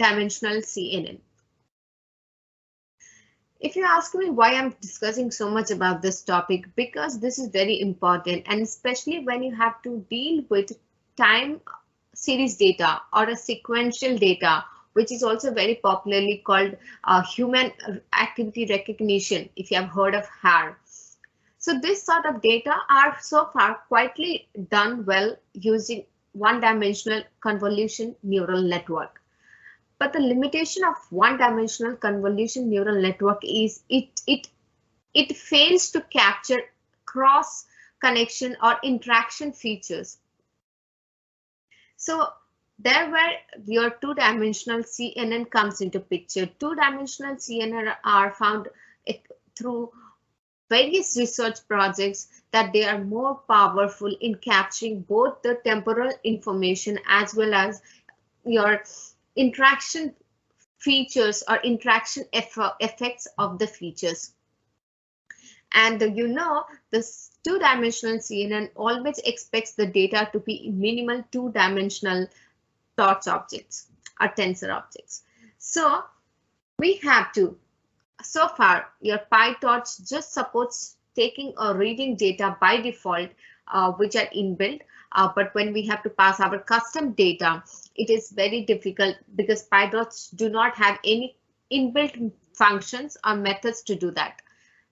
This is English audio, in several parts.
dimensional CNN. If you ask me why I'm discussing so much about this topic, because this is very important, and especially when you have to deal with time series data or a sequential data, which is also very popularly called human activity recognition, if you have heard of HAR. So this sort of data are so far quietly done well using one-dimensional convolution neural network. But the limitation of one-dimensional convolution neural network is it fails to capture cross connection or interaction features. So there where your two-dimensional CNN comes into picture. Two-dimensional CNN are found through various research projects that they are more powerful in capturing both the temporal information as well as your interaction features or interaction effects of the features. And you know, this two-dimensional CNN always expects the data to be minimal two-dimensional torch objects or tensor objects. So we have to, so far your PyTorch just supports taking or reading data by default, which are inbuilt. But when we have to pass our custom data, it is very difficult because PyTorch do not have any inbuilt functions or methods to do that.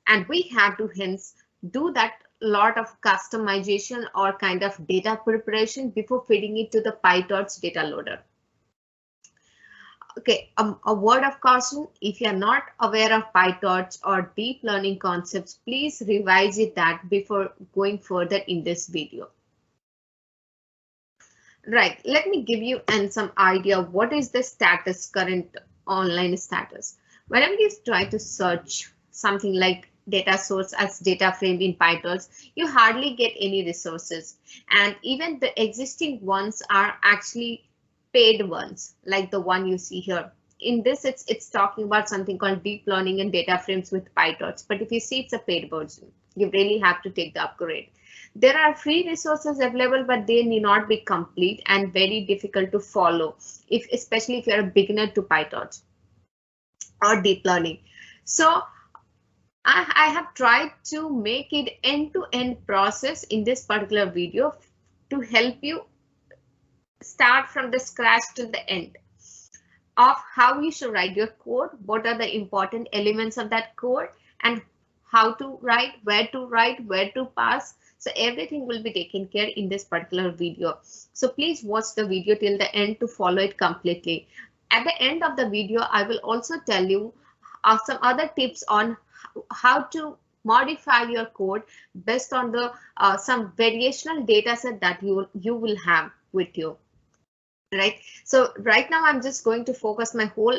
And we have to hence do that lot of customization or kind of data preparation before feeding it to the PyTorch data loader. Okay, a word of caution, if you are not aware of PyTorch or deep learning concepts, please revise that before going further in this video. Right, let me give you some idea what is the status, current online status. Whenever you try to search something like data source as data frame in PyTorch, you hardly get any resources, and even the existing ones are actually paid ones, like the one you see here. In this, it's talking about something called deep learning and data frames with PyTorch, but if you see it's a paid version, you really have to take the upgrade. There are free resources available, but they need not be complete and very difficult to follow, especially if you're a beginner to PyTorch or deep learning. So I have tried to make it end-to-end process in this particular video to help you start from the scratch to the end of how you should write your code, what are the important elements of that code, and how to write, where to pass. So everything will be taken care in this particular video. So please watch the video till the end to follow it completely. At the end of the video, I will also tell you some other tips on how to modify your code based on the some variational data set that you will have with you. Right. So right now I'm just going to focus my whole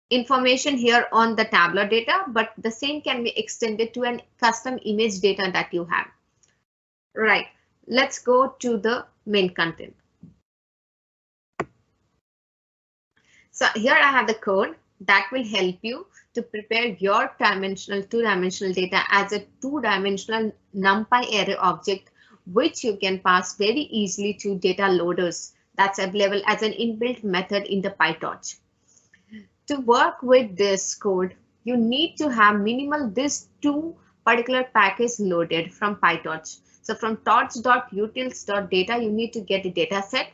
information here on the tabular data, but the same can be extended to an custom image data that you have. Right. Let's go to the main content. So here I have the code that will help you to prepare your two-dimensional data as a two-dimensional NumPy array object, which you can pass very easily to data loaders that's available as an inbuilt method in the PyTorch. To work with this code, you need to have minimal this two particular package loaded from PyTorch. So from torch.utils.data, you need to get a data set.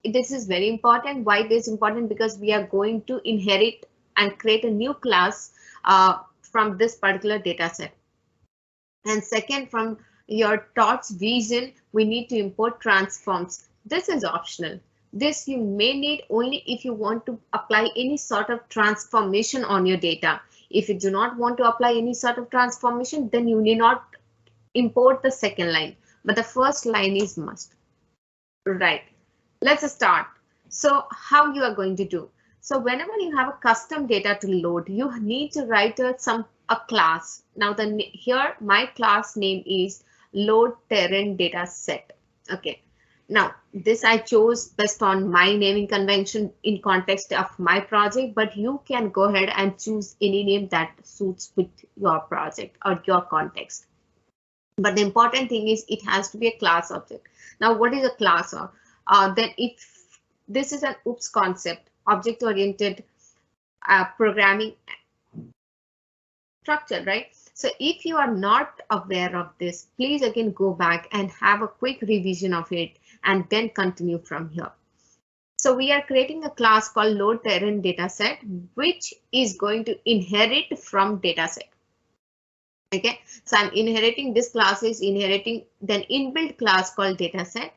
This is very important. Why it is important? Because we are going to inherit and create a new class from this particular data set. And second, from your torch vision, we need to import transforms. This is optional. This you may need only if you want to apply any sort of transformation on your data. If you do not want to apply any sort of transformation, then you need not import the second line, but the first line is must. Right, let's start. So how you are going to do? So whenever you have a custom data to load, you need to write a class. Now here my class name is load terrain data set. Okay. Now, this I chose based on my naming convention in context of my project, but you can go ahead and choose any name that suits with your project or your context. But the important thing is it has to be a class object. Now, what is a class of? Then if this is an OOPS concept, object-oriented programming structure, right? So if you are not aware of this, please again go back and have a quick revision of it and then continue from here. So we are creating a class called load terrain dataset, which is going to inherit from dataset. Okay, so I'm inheriting this class is inheriting then inbuilt class called dataset,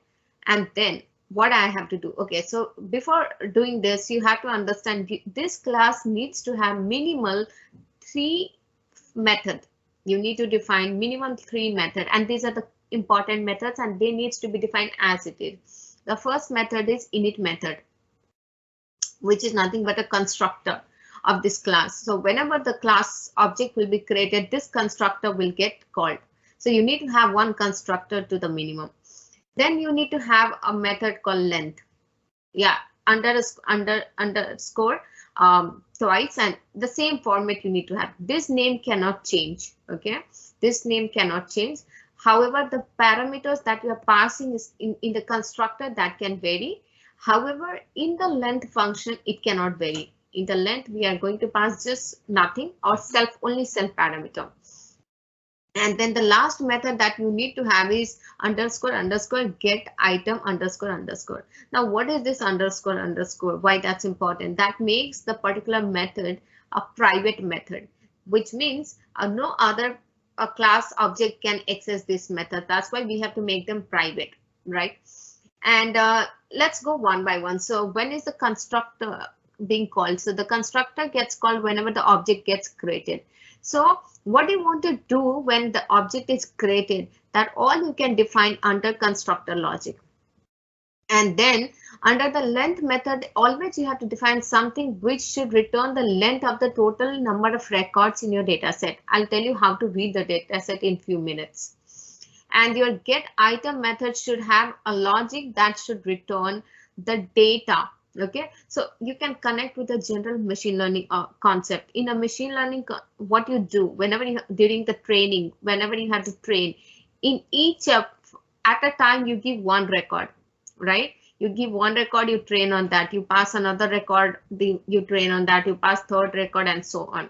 and then what I have to do. Okay, so before doing this, you have to understand this class needs to have minimal 3 method. You need to define minimum 3 method, and these are the important methods and they needs to be defined as it is. The first method is init method, which is nothing but a constructor of this class. So whenever the class object will be created, this constructor will get called. So you need to have one constructor to the minimum. Then you need to have a method called length. Yeah, underscore twice, and the same format you need to have. This name cannot change. Okay, this name cannot change. However, the parameters that you are passing is in the constructor that can vary. However, in the length function, it cannot vary. In the length, we are going to pass just nothing or only self parameter. And then the last method that you need to have is underscore get item underscore. Now, what is this underscore? Why that's important? That makes the particular method a private method, which means no other class object can access this method. That's why we have to make them private, right? And let's go one by one. So when is the constructor being called? So the constructor gets called whenever the object gets created. So what you want to do when the object is created, that all you can define under constructor logic. And then under the length method, always you have to define something which should return the length of the total number of records in your data set. I'll tell you how to read the data set in few minutes. And your get item method should have a logic that should return the data. Okay, so you can connect with the general machine learning concept. In a machine learning, what you do whenever you during the training, whenever you have to train, in each at a time you give one record, right? You give one record, you train on that, you pass another record, you train on that, you pass third record, and so on.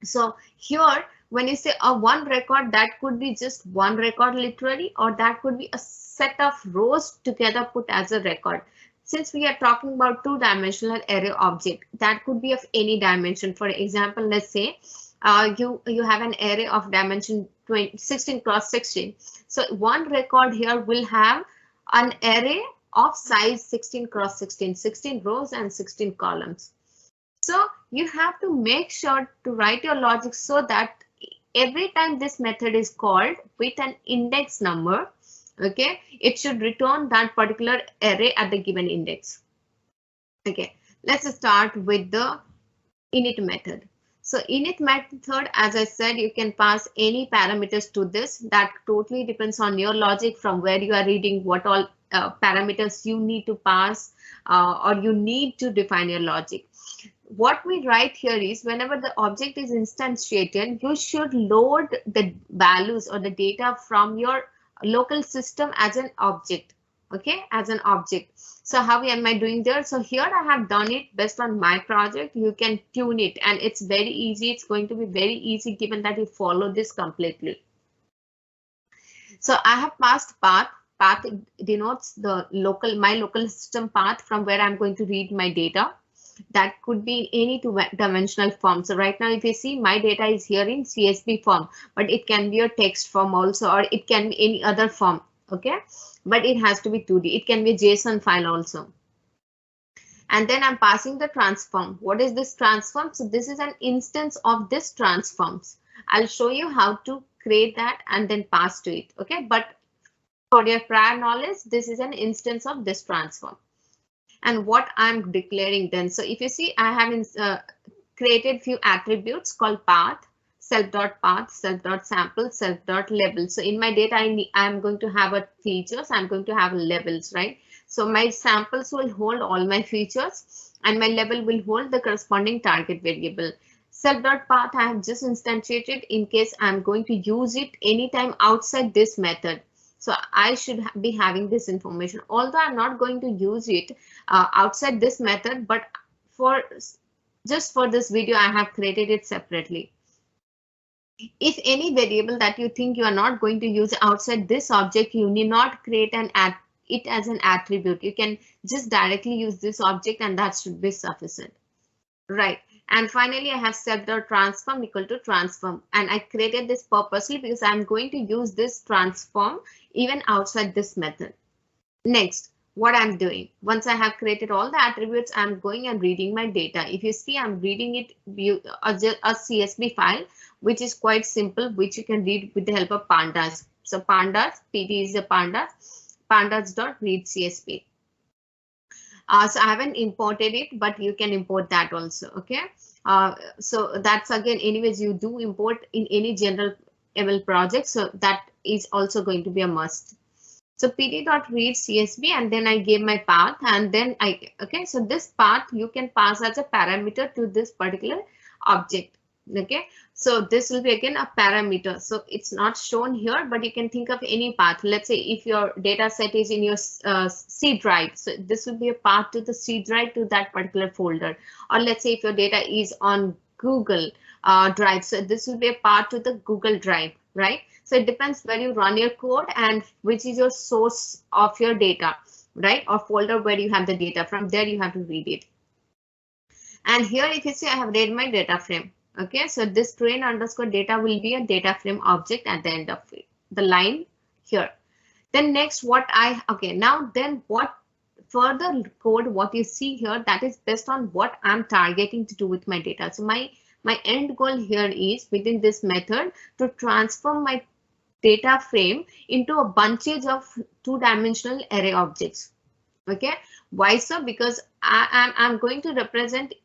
So here, when you say a one record, that could be just one record literally, or that could be a set of rows together put as a record. Since we are talking about two-dimensional array object, that could be of any dimension. For example, let's say you have an array of dimension 16 cross 16. So one record here will have an array of size 16 cross 16, 16 rows and 16 columns. So you have to make sure to write your logic so that every time this method is called with an index number, okay, it should return that particular array at the given index. Okay, let's start with the init method. So init method, as I said, you can pass any parameters to this. That totally depends on your logic, from where you are reading, what all parameters you need to pass or you need to define your logic. What we write here is whenever the object is instantiated, you should load the values or the data from your local system as an object. Okay, as an object. So how am I doing there? So here I have done it based on my project. You can tune it and it's very easy. It's going to be very easy given that you follow this completely. So I have passed path. Path denotes the my local system path from where I'm going to read my data. That could be in any two-dimensional form. So right now, if you see, my data is here in CSV form, but it can be a text form also, or it can be any other form. Okay, but it has to be 2D. It can be a JSON file also. And then I'm passing the transform. What is this transform? So this is an instance of this transforms. I'll show you how to create that and then pass to it. Okay, but for your prior knowledge, this is an instance of this transform. And what I'm declaring then. So if you see, I have created few attributes called path, self.path, self.sample, self.label. So in my data, I'm going to have a features, I'm going to have labels, right? So my samples will hold all my features and my label will hold the corresponding target variable. Self.path I have just instantiated in case I'm going to use it anytime outside this method. So I should be having this information, although I'm not going to use it outside this method, but for just for this video, I have created it separately. If any variable that you think you are not going to use outside this object, you need not create it as an attribute. You can just directly use this object and that should be sufficient. Right. And finally, I have set the transform equal to transform, and I created this purposely because I'm going to use this transform even outside this method. Next, what I'm doing, once I have created all the attributes, I'm going and reading my data. If you see, I'm reading it as a CSV file, which is quite simple, which you can read with the help of pandas. So pandas, PD is a pandas, pandas.read CSV. So I haven't imported it, but you can import that also. Okay. So that's again, anyways, you do import in any general ML project. So that is also going to be a must. So pd.read CSV, and then I gave my path, and then okay, so this path you can pass as a parameter to this particular object. Okay, so this will be again a parameter. So it's not shown here, but you can think of any path. Let's say if your data set is in your C drive, so this will be a path to the C drive to that particular folder. Or let's say if your data is on Google Drive, so this will be a path to the Google Drive, right? So it depends where you run your code and which is your source of your data, right? Or folder where you have the data. From there you have to read it. And here if you see, I have read my data frame. Okay, so this train underscore data will be a data frame object at the end of it, the line here. Then next what further code, what you see here, that is based on what I'm targeting to do with my data. So my end goal here is within this method to transform my data frame into a bunches of two-dimensional array objects. Okay, why so? Because I'm going to represent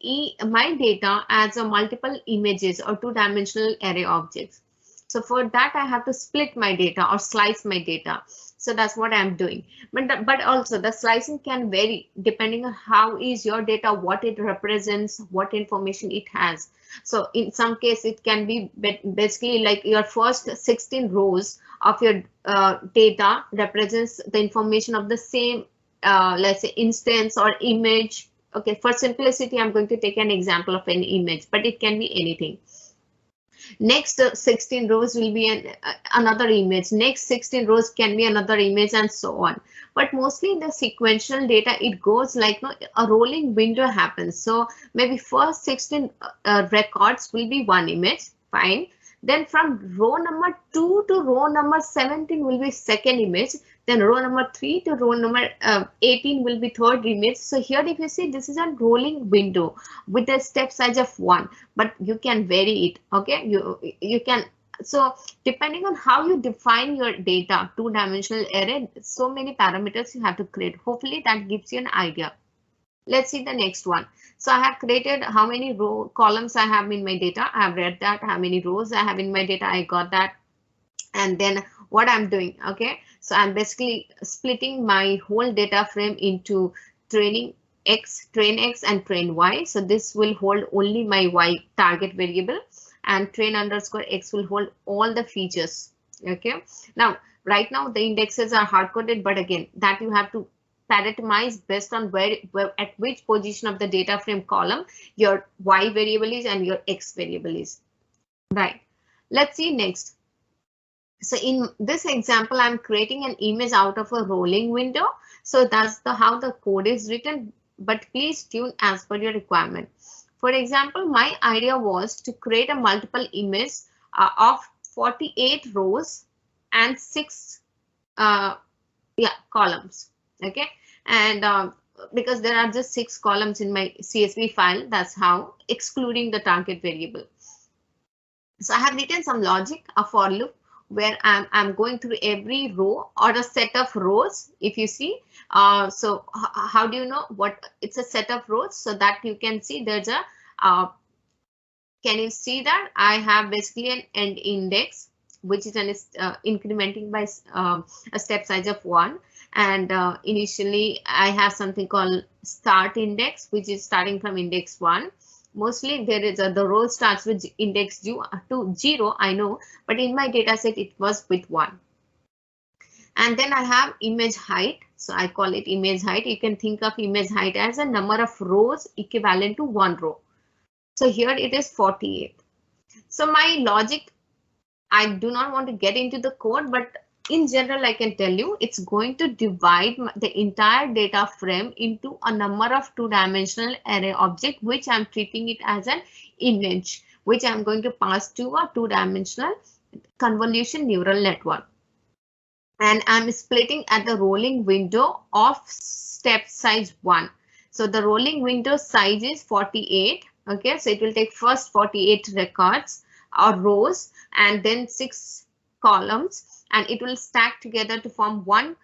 my data as a multiple images or two-dimensional array objects. So for that, I have to split my data or slice my data. So that's what I'm doing. But also the slicing can vary depending on how is your data, what it represents, what information it has. So in some case, it can be basically like your first 16 rows of your data represents the information of the same, let's say, instance or image. Okay, for simplicity, I'm going to take an example of an image, but it can be anything. Next 16 rows will be another image. Next 16 rows can be another image, and so on. But mostly in the sequential data, it goes like a rolling window happens. So maybe first 16 records will be one image. Fine. Then from row number 2 to row number 17 will be second image. Then row number 3 to row number 18 will be third image. So here if you see, this is a rolling window with a step size of 1, but you can vary it. Okay, you can. So depending on how you define your data, two-dimensional array, so many parameters you have to create. Hopefully that gives you an idea. Let's see the next one. So I have created how many columns I have in my data. I have read that. How many rows I have in my data, I got that. And then what I'm doing, okay, so I'm basically splitting my whole data frame into train X and train Y. So this will hold only my Y target variable, and train underscore X will hold all the features. Okay, now right now the indexes are hard coded, but again, that you have to parameterize based on where at which position of the data frame column your Y variable is and your X variable is. Right. Let's see next. So in this example, I'm creating an image out of a rolling window. So that's how the code is written, but please tune as per your requirement. For example, my idea was to create a multiple image of 48 rows and 6 columns. Okay, and because there are just 6 columns in my CSV file, that's how, excluding the target variable. So I have written some logic, a for loop, where I'm going through every row or a set of rows. If you see, so how do you know what it's a set of rows? So that you can see there's a, can you see that I have basically an end index, which is an incrementing by a step size of 1. And initially I have something called start index, which is starting from index 1. Mostly there is the row starts with index 0, I know, but in my data set it was with 1. And then I have image height. So I call it image height. You can think of image height as a number of rows equivalent to one row. So here it is 48. So my logic, I do not want to get into the code, but in general, I can tell you it's going to divide the entire data frame into a number of two-dimensional array object, which I'm treating it as an image, which I'm going to pass to a two-dimensional convolution neural network. And I'm splitting at the rolling window of step size 1. So the rolling window size is 48. Okay, so it will take first 48 records or rows and then 6 columns, and it will stack together to form one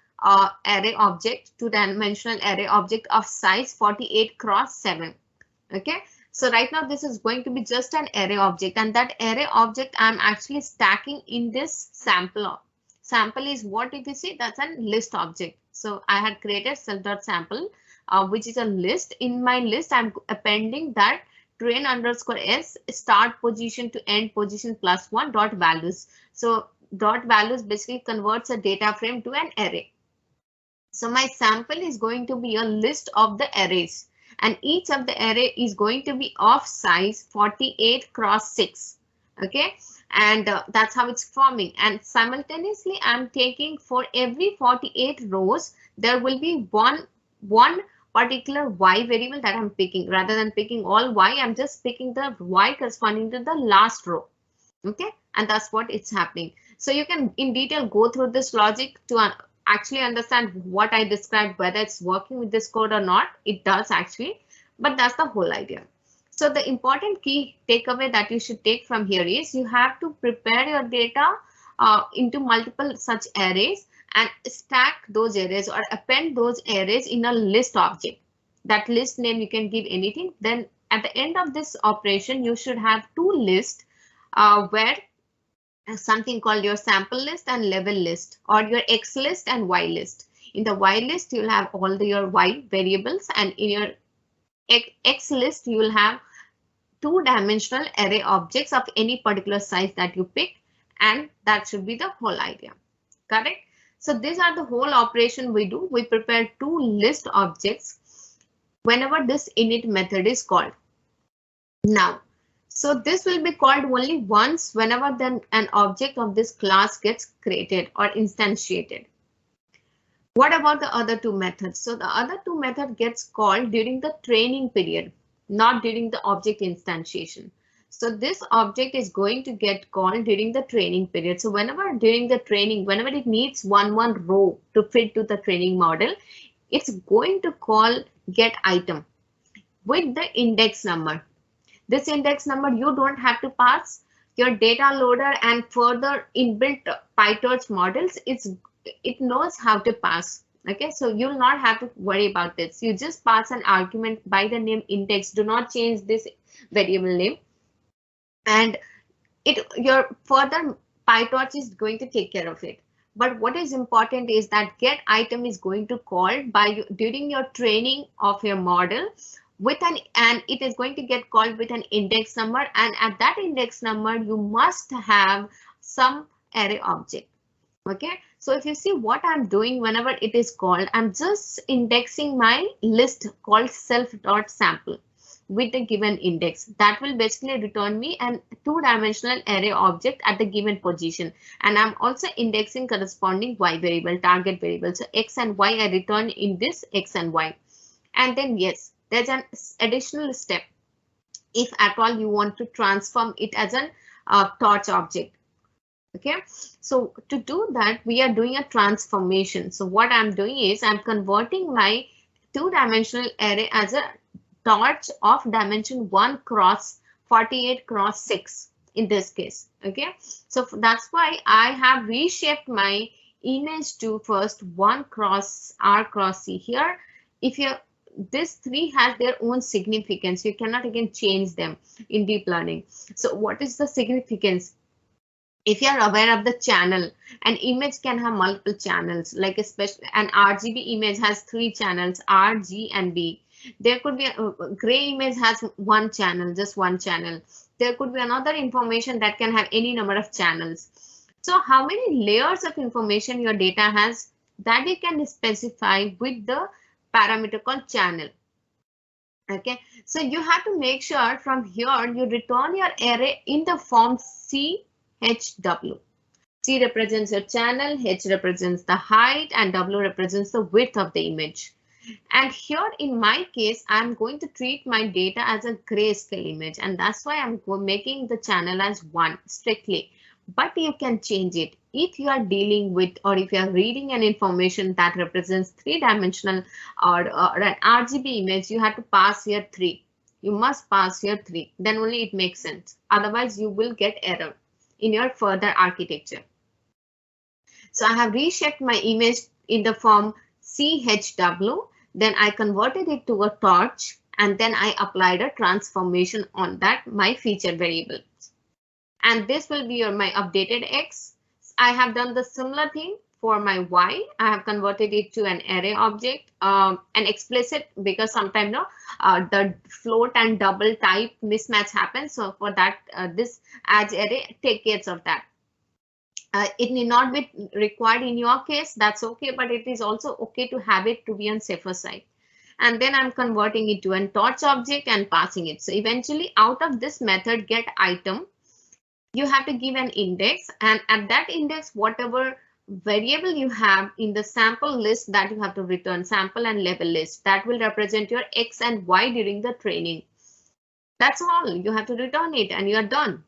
array object, two-dimensional array object of size 48 cross 7. Okay, so right now this is going to be just an array object, and that array object I'm actually stacking in this sample. Sample is what, if you see, that's a list object. So I had created self.sample, which is a list. In my list, I'm appending that train underscore s start position to end position plus 1 dot values. So dot values basically converts a data frame to an array. So my sample is going to be a list of the arrays, and each of the array is going to be of size 48 cross 6. Okay, and that's how it's forming. And simultaneously, I'm taking for every 48 rows, there will be one particular y variable that I'm picking. Rather than picking all y, I'm just picking the y corresponding to the last row. Okay, and that's what it's happening. So you can in detail go through this logic to actually understand what I described, whether it's working with this code or not. It does actually, but that's the whole idea. So the important key takeaway that you should take from here is you have to prepare your data into multiple such arrays and stack those arrays or append those arrays in a list object. That list name you can give anything. Then at the end of this operation, you should have two lists where something called your sample list and level list, or your X list and Y list. In the Y list, you'll have all your Y variables, and in your X list, you will have two-dimensional array objects of any particular size that you pick, and that should be the whole idea. Correct? So these are the whole operation we do. We prepare two list objects whenever this init method is called. Now, so this will be called only once whenever then an object of this class gets created or instantiated. What about the other two methods? So the other two methods gets called during the training period, not during the object instantiation. So this object is going to get called during the training period. So whenever during the training, whenever it needs one row to fit to the training model, it's going to call get item with the index number. This index number you don't have to pass. Your data loader and further inbuilt PyTorch models, it knows how to pass. Okay, so you'll not have to worry about this. You just pass an argument by the name index. Do not change this variable name, and your further PyTorch is going to take care of it. But what is important is that get item is going to call by during your training of your model with and it is going to get called with an index number, and at that index number you must have some array object. Okay, so if you see what I'm doing whenever it is called, I'm just indexing my list called self.sample with the given index. That will basically return me an two-dimensional array object at the given position, and I'm also indexing corresponding y variable, target variable. So x and y I return in this x and y. And then yes, there's an additional step if at all you want to transform it as an torch object. Okay, so to do that, we are doing a transformation. So what I'm doing is I'm converting my two-dimensional array as a torch of dimension 1 cross 48 cross 6 in this case. Okay, so that's why I have reshaped my image to first 1 cross r cross c. Here, if you this 3 has their own significance, you cannot again change them in deep learning. So what is the significance? If you are aware of the channel, an image can have multiple channels, like especially an RGB image has 3 channels, R, G, and B. There could be a gray image has one channel, just one channel. There could be another information that can have any number of channels. So how many layers of information your data has, that you can specify with the parameter called channel. Okay, so you have to make sure from here you return your array in the form CHW. C represents your channel, H represents the height, and W represents the width of the image. And here in my case, I'm going to treat my data as a grayscale image, and that's why I'm making the channel as 1 strictly. But you can change it if you are dealing with, or if you are reading an information that represents 3-dimensional or an RGB image, you have to pass here 3. You must pass here 3, then only it makes sense. Otherwise, you will get error in your further architecture. So I have reshaped my image in the form CHW. Then I converted it to a torch, and then I applied a transformation on that, my feature variable. And this will be my updated X. I have done the similar thing for my Y. I have converted it to an array object, an explicit, because sometimes the float and double type mismatch happens. So for that, this adds array take care of that. It need not be required in your case, that's okay, but it is also okay to have it to be on safer side. And then I'm converting it to a torch object and passing it. So eventually out of this method get item, you have to give an index, and at that index, whatever variable you have in the sample list, that you have to return, sample and level list, that will represent your X and Y during the training. That's all, you have to return it and you are done.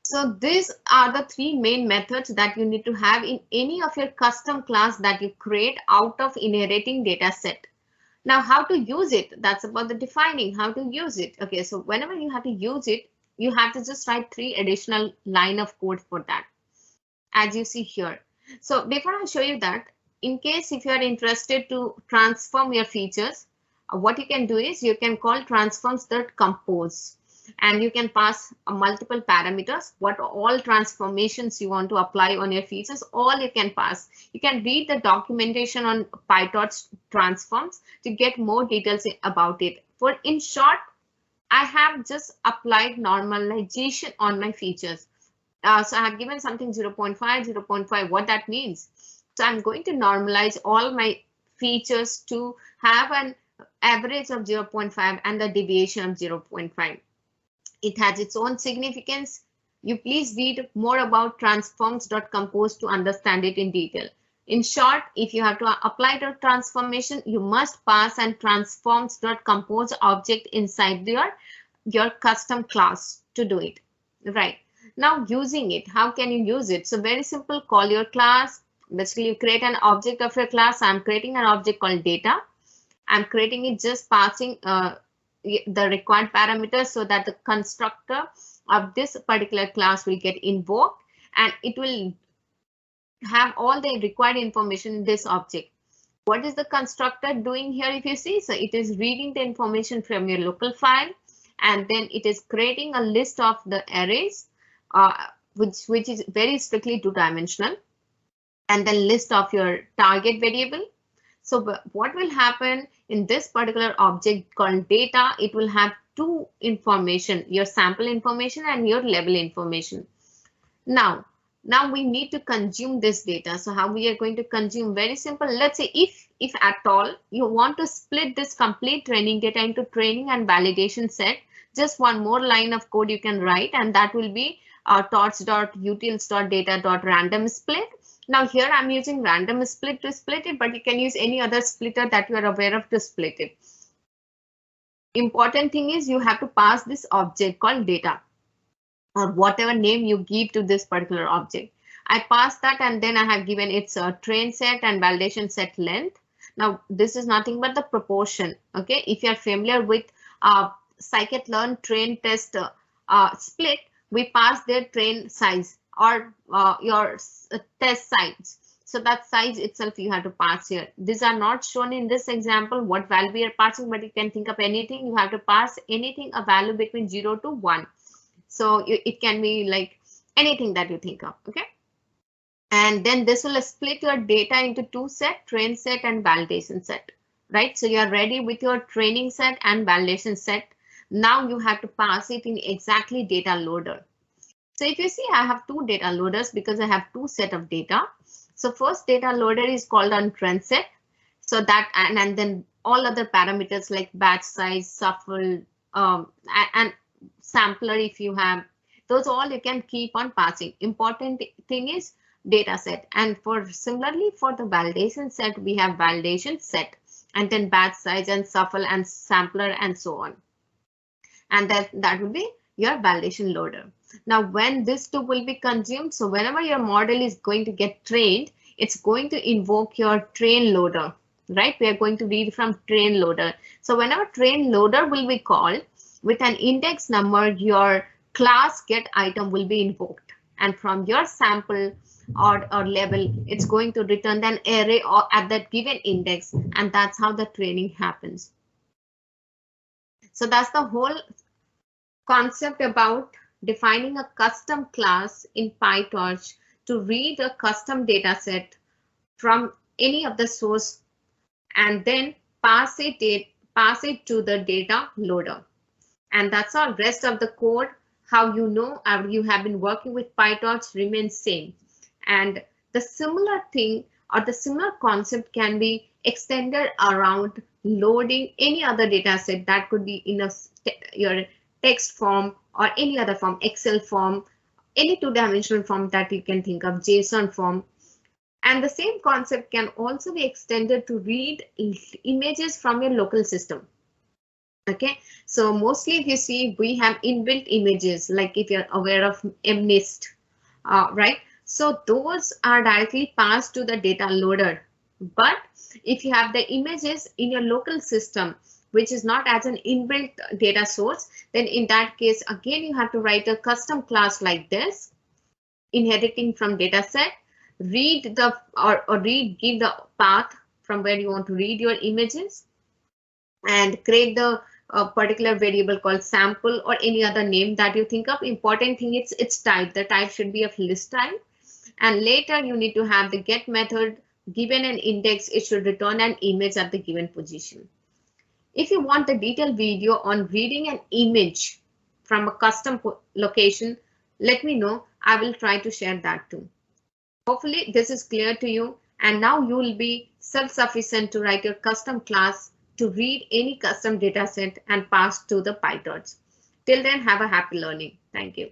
So these are the 3 main methods that you need to have in any of your custom class that you create out of inheriting data set. Now, how to use it? That's about the defining how to use it. Okay, so whenever you have to use it, you have to just write 3 additional line of code for that, as you see here. So before I show you that, in case if you are interested to transform your features, what you can do is you can call transforms.compose, and you can pass multiple parameters, what all transformations you want to apply on your features, all you can pass. You can read the documentation on PyTorch transforms to get more details about it. For in short, I have just applied normalization on my features. So I have given something 0.5, 0.5, what that means. So I'm going to normalize all my features to have an average of 0.5 and the deviation of 0.5. It has its own significance. You please read more about transforms.compose to understand it in detail. In short, if you have to apply the transformation, you must pass an transforms.compose object inside your custom class to do it. Right. Now using it, how can you use it? So very simple, call your class. Basically, you create an object of your class. I'm creating an object called data. I'm creating it just passing the required parameters so that the constructor of this particular class will get invoked, and it will have all the required information in this object. What is the constructor doing here? If you see, so it is reading the information from your local file, and then it is creating a list of the arrays, which is very strictly 2-dimensional, and then list of your target variable. So what will happen in this particular object called data, it will have 2 information, your sample information and your level information. Now we need to consume this data. So how we are going to consume? Very simple. Let's say if at all you want to split this complete training data into training and validation set, just one more line of code you can write, and that will be torch.utils.data.random split. Now here I'm using random split to split it, but you can use any other splitter that you are aware of to split it. Important thing is you have to pass this object called data, or whatever name you give to this particular object. I passed that, and then I have given its train set and validation set length. Now this is nothing but the proportion. Okay, if you are familiar with scikit-learn train test split, we pass their train size or your test size. So that size itself you have to pass here. These are not shown in this example what value we are passing, but you can think of anything. You have to pass anything, a value between 0 to 1. So it can be like anything that you think of. Okay. And then this will split your data into 2 sets, train set and validation set. Right. So you are ready with your training set and validation set. Now you have to pass it in exactly data loader. So if you see, I have two data loaders because I have two set of data. So first data loader is called on trend set. So that and then all other parameters like batch size, shuffle, and sampler if you have, those all you can keep on passing. Important thing is data set. And for similarly for the validation set, we have validation set and then batch size and shuffle and sampler and so on. And that will be your validation loader. Now, when this two will be consumed, so whenever your model is going to get trained, it's going to invoke your train loader, right? We are going to read from train loader. So whenever train loader will be called with an index number, your class get item will be invoked. And from your sample or level, it's going to return an array or at that given index. And that's how the training happens. So that's the whole concept about defining a custom class in PyTorch to read a custom data set from any of the source and then pass it to the data loader. And that's all. Rest of the code, how you know you have been working with PyTorch remains same. And the similar thing or the similar concept can be extended around loading any other data set that could be in your text form or any other form, Excel form, any two-dimensional form that you can think of, JSON form. And the same concept can also be extended to read images from your local system. Okay, so mostly if you see, we have inbuilt images, like if you're aware of MNIST, right? So those are directly passed to the data loader. But if you have the images in your local system, which is not as an inbuilt data source, then in that case, again, you have to write a custom class like this, inheriting from data set, read the give the path from where you want to read your images and create the particular variable called sample or any other name that you think of. Important thing is its type. The type should be of list type. And later you need to have the get method. Given an index, it should return an image at the given position. If you want the detailed video on reading an image from a custom location, let me know. I will try to share that too. Hopefully this is clear to you, and now you will be self-sufficient to write your custom class to read any custom data set and pass to the PyTorch. Till then, have a happy learning. Thank you.